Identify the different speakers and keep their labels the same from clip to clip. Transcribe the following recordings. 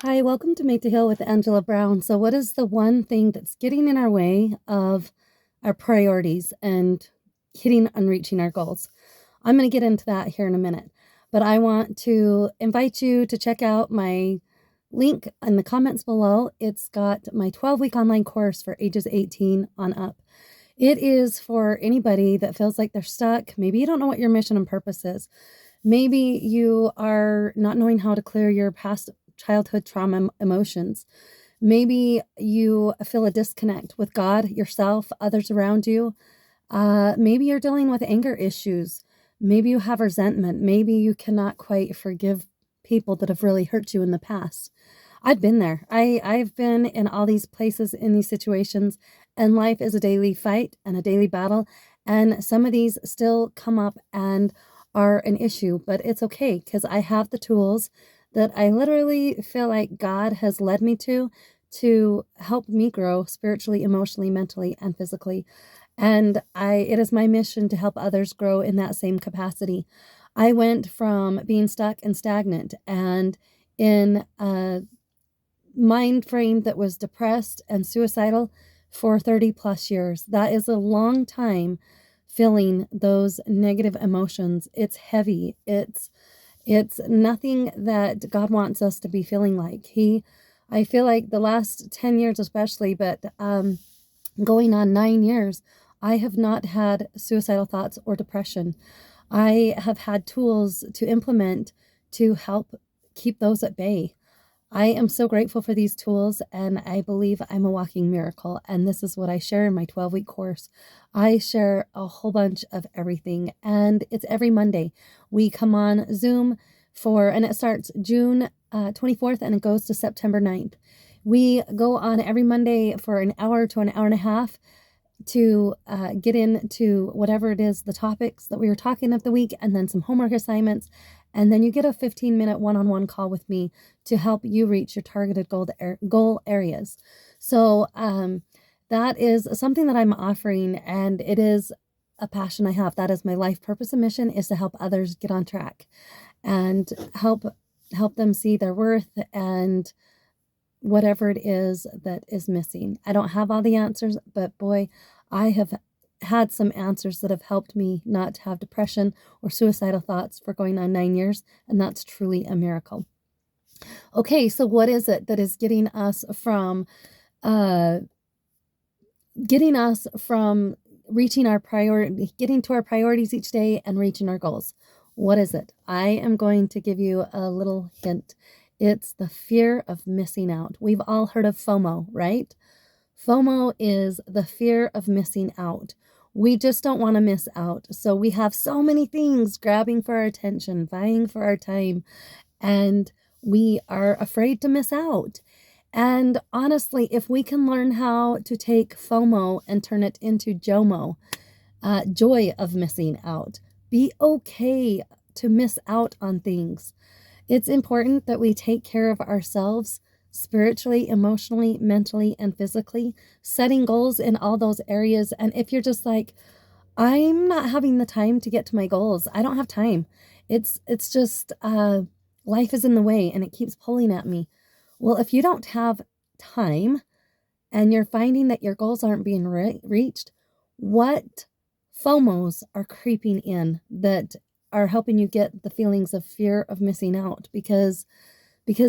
Speaker 1: Hi, welcome to Make to Heal with Angela Brown. So, what is the one thing that's getting in our way of our priorities and hitting and reaching our goals? I'm going to get into that here in a minute, but I want to invite you to check out my link in the comments below. It's got my 12-week online course for ages 18 on up. It is for anybody that feels like they're stuck. Maybe you don't know what your mission and purpose is. Maybe you are not knowing how to clear your past childhood trauma emotions. Maybe you feel a disconnect with God, yourself, others around you. Maybe you're dealing with anger issues. Maybe you have resentment. Maybe you cannot quite forgive people that have really hurt you in the past. I've been there. I've been in all these places in these situations, and life is a daily fight and a daily battle. And some of these still come up and are an issue, but it's okay because I have the tools that I literally feel like God has led me to help me grow spiritually, emotionally, mentally, and physically. And it is my mission to help others grow in that same capacity. I went from being stuck and stagnant and in a mind frame that was depressed and suicidal for 30 plus years. That is a long time feeling those negative emotions. It's heavy. It's nothing that God wants us to be feeling like. I feel like the last 10 years especially, but going on 9 years, I have not had suicidal thoughts or depression. I have had tools to implement to help keep those at bay. I am so grateful for these tools, and I believe I'm a walking miracle. And this is what I share in my 12-week course. I share a whole bunch of everything, and it's every Monday. We come on Zoom and it starts June 24th and it goes to September 9th. We go on every Monday for an hour to an hour and a half to get into whatever it is, the topics that we were talking of the week, and then some homework assignments. And then you get a 15-minute one-on-one call with me to help you reach your targeted goal areas. So that is something that I'm offering, and it is a passion I have. That is my life purpose and mission, is to help others get on track and help them see their worth and whatever it is that is missing. I don't have all the answers, but boy, I have had some answers that have helped me not to have depression or suicidal thoughts for going on 9 years, and that's truly a miracle. Okay, so what is it that is uh getting us from reaching our priority, getting to our priorities each day and reaching our goals? What is it? I am going to give you a little hint. It's the fear of missing out. We've all heard of FOMO, right? FOMO is the fear of missing out. We just don't want to miss out. So we have so many things grabbing for our attention, vying for our time, and we are afraid to miss out. And honestly, if we can learn how to take FOMO and turn it into JOMO, joy of missing out, be okay to miss out on things. It's important that we take care of ourselves spiritually, emotionally, mentally, and physically, setting goals in all those areas. And if you're just like, I'm not having the time to get to my goals, I don't have time. It's just life is in the way and it keeps pulling at me. Well, if you don't have time and you're finding that your goals aren't being reached, what FOMOs are creeping in that are helping you get the feelings of fear of missing out? Because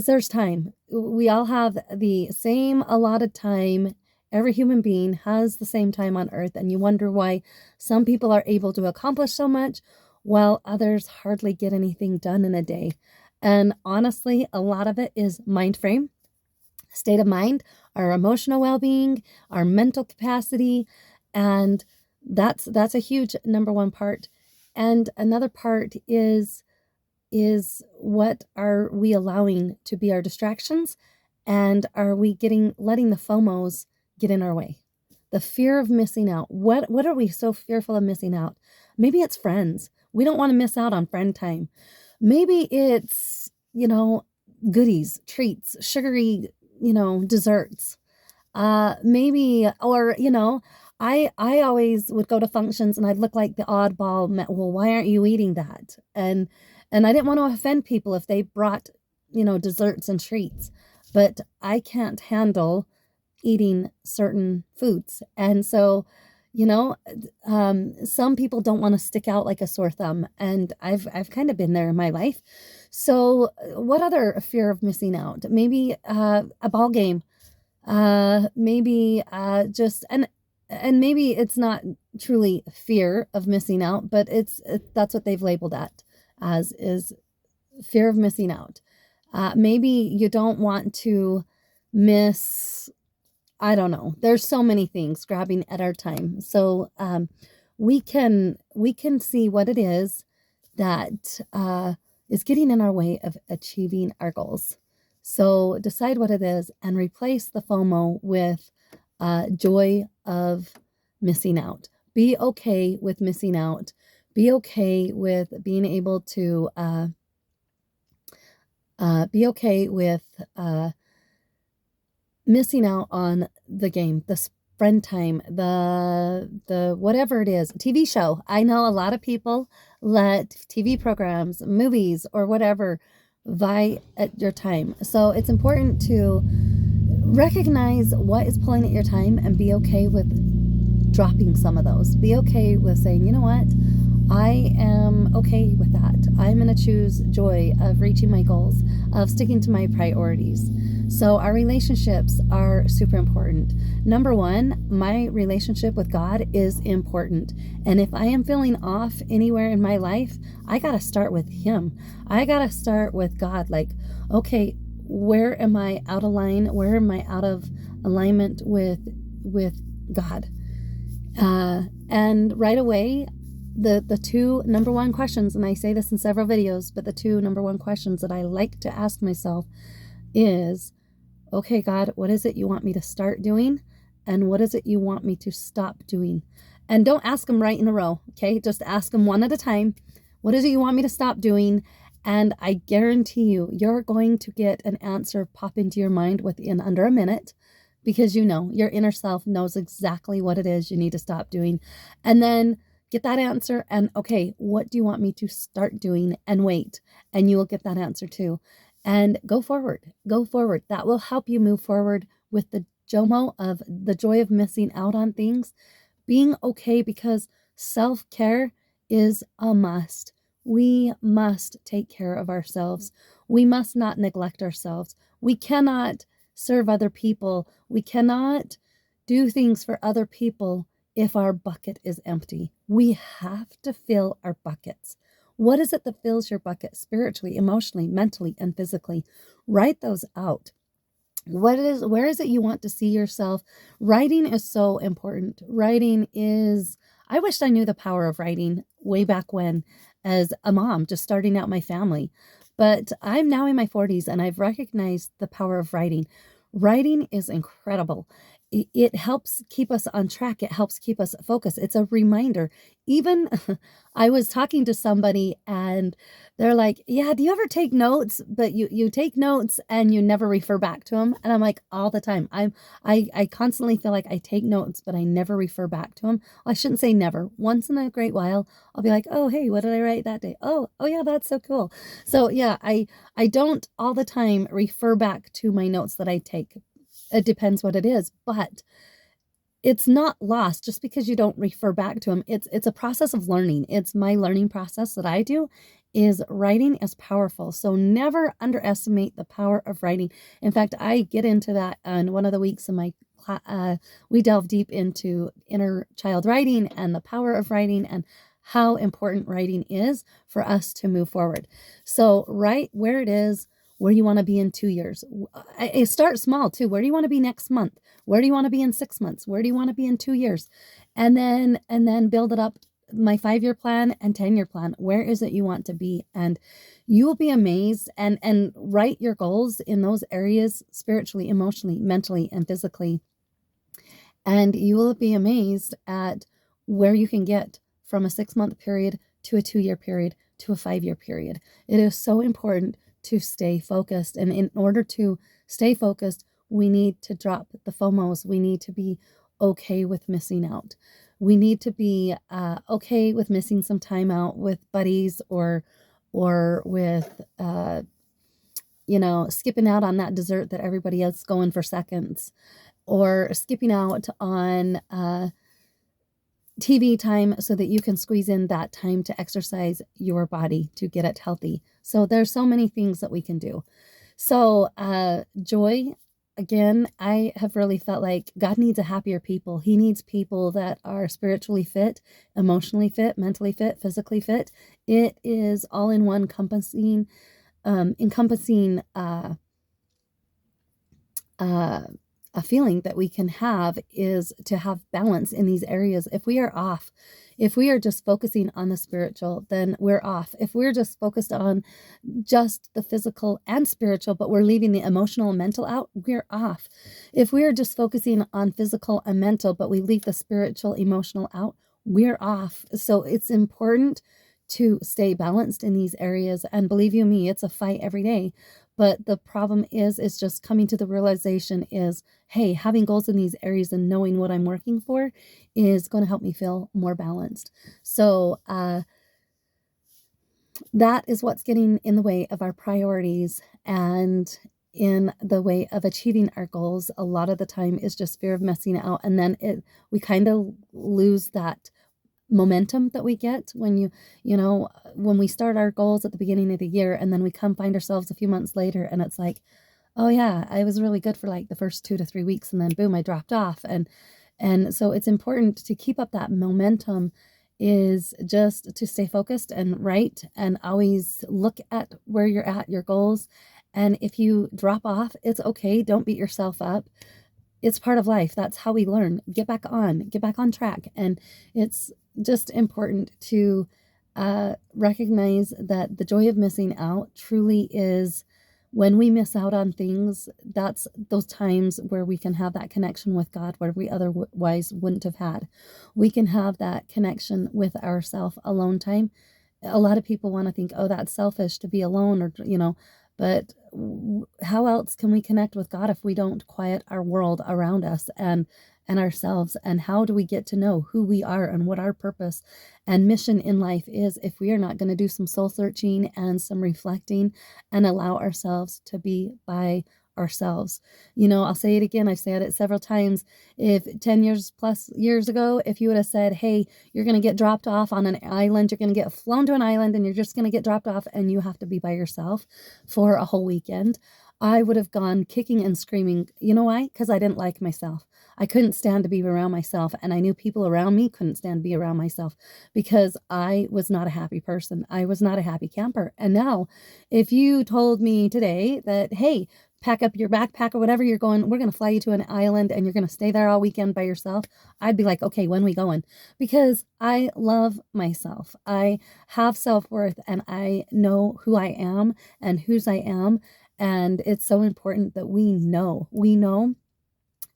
Speaker 1: there's time. We all have the same allotted time. Every human being has the same time on earth, and you wonder why some people are able to accomplish so much while others hardly get anything done in a day. And honestly, a lot of it is mind frame, state of mind, our emotional well-being, our mental capacity, and that's a huge number one part. And another part is what are we allowing to be our distractions, and are we letting the FOMOs get in our way? The fear of missing out. What are we so fearful of missing out? Maybe it's friends. We don't want to miss out on friend time. Maybe it's, goodies, treats, sugary, desserts. Maybe, or, I always would go to functions and I'd look like the oddball. Well, why aren't you eating that? And I didn't want to offend people if they brought, desserts and treats. but I can't handle eating certain foods. And so, you know, some people don't want to stick out like a sore thumb, and I've kind of been there in my life. So, what other fear of missing out? Maybe a ball game. Maybe just and maybe it's not truly fear of missing out, but that's what they've labeled that as, is fear of missing out. Maybe you don't want to miss, I don't know. There's so many things grabbing at our time. So we can see what it is that is getting in our way of achieving our goals. So decide what it is and replace the FOMO with joy of missing out. Be okay with missing out. Be okay with being able to be okay with missing out on the game, the friend time, the whatever it is, TV show. I know a lot of people let TV programs, movies, or whatever vie at your time. So it's important to recognize what is pulling at your time and be okay with dropping some of those. Be okay with saying, you know what? I am okay with that. I'm going to choose joy of reaching my goals, of sticking to my priorities. So our relationships are super important. Number one, my relationship with God is important. And if I am feeling off anywhere in my life, I got to start with Him. I got to start with God. Like, okay, where am I out of line? Where am I out of alignment with God? And right away, the two number one questions, and I say this in several videos, but the two number one questions that I like to ask myself is, okay, God, what is it you want me to start doing? And what is it you want me to stop doing? And don't ask them right in a row, okay? Just ask them one at a time. What is it you want me to stop doing? And I guarantee you, you're going to get an answer pop into your mind within under a minute, because you know, your inner self knows exactly what it is you need to stop doing. And then get that answer and, okay, what do you want me to start doing? And wait, and you will get that answer too. And go forward. Go forward. That will help you move forward with the JOMO of the joy of missing out on things. Being okay, because self-care is a must. We must take care of ourselves. We must not neglect ourselves. We cannot serve other people. We cannot do things for other people if our bucket is empty. We have to fill our buckets. What is it that fills your bucket spiritually, emotionally, mentally, and physically? Write those out. Where is it you want to see yourself? Writing is so important. Writing is, I wished I knew the power of writing way back when, as a mom, just starting out my family. But I'm now in my 40s and I've recognized the power of writing. Writing is incredible. It helps keep us on track. It helps keep us focused. It's a reminder. Even I was talking to somebody and they're like, yeah, do you ever take notes? But you take notes and you never refer back to them. And I'm like, all the time. I constantly feel like I take notes, but I never refer back to them. Well, I shouldn't say never. Once in a great while, I'll be like, oh, hey, what did I write that day? Oh, yeah, that's so cool. So yeah, I don't all the time refer back to my notes that I take. It depends what it is, but it's not lost just because you don't refer back to them. It's a process of learning. It's my learning process that I do. Is writing is powerful. So never underestimate the power of writing. In fact, I get into that on one of the weeks in my class. We delve deep into inner child writing and the power of writing and how important writing is for us to move forward. So write where it is, where you want to be in 2 years. I start small too. Where do you want to be next month? Where do you want to be in 6 months? Where do you want to be in 2 years? And then build it up. My 5-year plan and 10-year plan. Where is it you want to be? And you will be amazed, and write your goals in those areas spiritually, emotionally, mentally, and physically. And you will be amazed at where you can get from a 6-month period to a 2-year period to a 5-year period. It is so important to stay focused. And in order to stay focused, we need to drop the FOMOs. We need to be okay with missing out. We need to be okay with missing some time out with buddies or with skipping out on that dessert that everybody else is going for seconds, or skipping out on TV time so that you can squeeze in that time to exercise your body to get it healthy. So there's so many things that we can do. So joy, again, I have really felt like God needs a happier people. He needs people that are spiritually fit, emotionally fit, mentally fit, physically fit. It is all in one encompassing a feeling that we can have is to have balance in these areas. If we are off, if we are just focusing on the spiritual, then we're off. If we're just focused on just the physical and spiritual, but we're leaving the emotional and mental out, we're off. If we are just focusing on physical and mental, but we leave the spiritual, emotional out, we're off. So it's important to stay balanced in these areas. And believe you me, it's a fight every day. But the problem is just coming to the realization is, hey, having goals in these areas and knowing what I'm working for is going to help me feel more balanced. So that is what's getting in the way of our priorities and in the way of achieving our goals. A lot of the time is just fear of missing out. And then we kind of lose that momentum that we get when when we start our goals at the beginning of the year, and then we find ourselves a few months later and it's like, oh yeah, I was really good for like the first 2 to 3 weeks, and then boom, I dropped off. And so it's important to keep up that momentum, is just to stay focused and right, and always look at where you're at, your goals. And if you drop off, it's okay. Don't beat yourself up. It's part of life. That's how we learn. Get back on track. And it's just important to recognize that the joy of missing out truly is when we miss out on things. That's those times where we can have that connection with God where we otherwise wouldn't have had. We can have that connection with ourself alone time. A lot of people want to think, oh, that's selfish to be alone, or but how else can we connect with God if we don't quiet our world around us and ourselves? And how do we get to know who we are and what our purpose and mission in life is if we are not going to do some soul searching and some reflecting and allow ourselves to be by ourselves? I'll say it again. I've said it several times. If 10 years plus years ago, if you would have said, hey, you're going to get dropped off on an island, you're going to get flown to an island and you're just going to get dropped off and you have to be by yourself for a whole weekend, I would have gone kicking and screaming. You know why? Because I didn't like myself. I couldn't stand to be around myself, and I knew people around me couldn't stand to be around myself because I was not a happy person. I was not a happy camper. And now, if you told me today that, hey, pack up your backpack or whatever, we're going to fly you to an island and you're going to stay there all weekend by yourself, I'd be like, okay, when we going? Because I love myself. I have self-worth and I know who I am and whose I am. And it's so important that we know.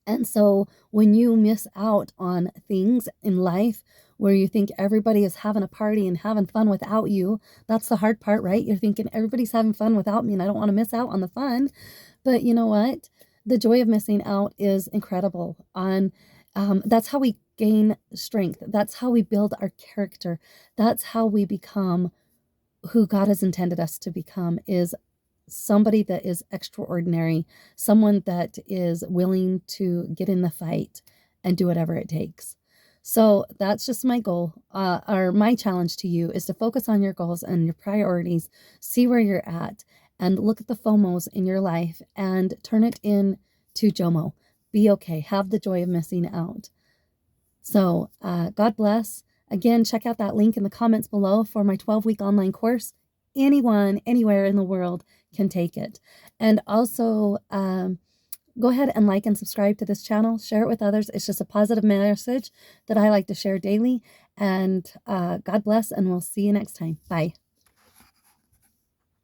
Speaker 1: And so when you miss out on things in life where you think everybody is having a party and having fun without you, that's the hard part, right? You're thinking everybody's having fun without me and I don't want to miss out on the fun. But you know what? The joy of missing out is incredible. That's how we gain strength. That's how we build our character. That's how we become who God has intended us to become, is somebody that is extraordinary, someone that is willing to get in the fight and do whatever it takes. So that's just my goal, or my challenge to you, is to focus on your goals and your priorities, see where you're at, and look at the FOMOs in your life and turn it into JOMO. Be okay. Have the joy of missing out. So God bless. Again, check out that link in the comments below for my 12-week online course. Anyone, anywhere in the world can take it. And also, go ahead and like and subscribe to this channel. Share it with others. It's just a positive message that I like to share daily. And God bless, and we'll see you next time. Bye.